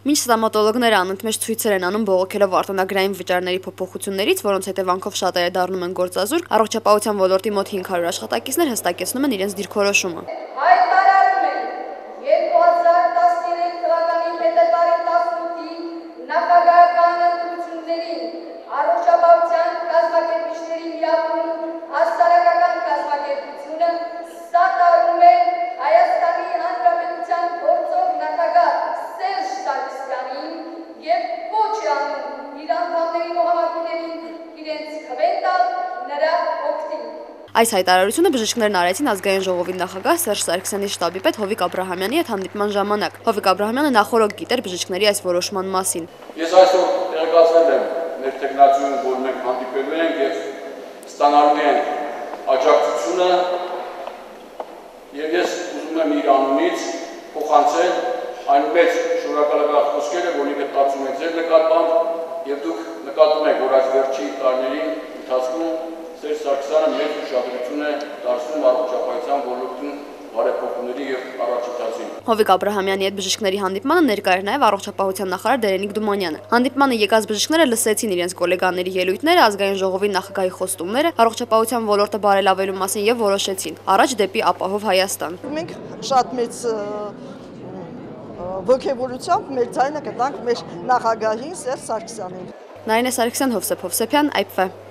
Մինչ ստոմատոլոգները անընդմեջ ցույցեր են անում բողոքելով արտոնագրային վճարների փոփոխություններից, որոնց հետևանքով շատերը դառնում են գործազուրկ, առողջապահության ոլորտի մոտ 500 աշխատակիցներ հստակեցնում են իրենց դիրքորոշումը։ Հայտարարում են 2013 թվականի փետրվարի 18-ի նախագահական ընտրություններին առողջապահության կազմակերպիչների միավորում հասարակական կազմակերպությունը սատարում է Հայաստանի Հանրապետության գործող նախագահ Սերժ Սարգսյանին եւ ոչ է անում իր անդամներին ու համակիներին իրենց քվեն տալ նրա օգտին։ Այս հայտարարությունը բժիշկներն արեցին ազգային ժողովի նախագահ Սերժ Սարգսյանի շտաբի պետ Հովիկ Աբրահամյանի հետ հանդիպման ժամանակ։ Հովիկ Աբրահամյանը նախօրոք գիտեր բժիշկների այս որոշման մասին։ Ես այսօր տեղեկացրել եմ մեր տեխնացիոն, որ մենք հանդիպելու ենք եւ ստանալու ենք աջակցությունը եւ ես ուզում եմ իր անունից փոխանցել այն մեծ շնորհակալական խոսքերը, որ ինքը տածում եք ձեր նկատմամբ եւ դուք նկատում եք, որ այս վերջի տարիների ընթացքում Սերժ Սարգսյանը մեծ ուշադրություն է դարձնում առողջապահության ոլորտում բարեփոխումների եւ առաջընթացին։ Հովիկ Աբրահամյանի հետ բժիշկների հանդիպմանը ներկա էր նաեւ առողջապահության նախարար Դերենիկ Դումանյանը։ Հանդիպմանը եկած բժիշկները լսեցին իրենց գոլեգաների ելույթները, ազգային ժողովի նախագահի խոստումները, առողջապահության ոլորտը բարելավելու մասին եւ որոշեցին առաջ դեպի ապահով Հայաստան։ Մենք շատ մեծ ոգևորությամբ մեր ձայնը կտանք մեր նախագահին Սերժ Սարգսյանին։ Նարինե Սարգսյան, Հովսեփ Հովսեփյան, IPV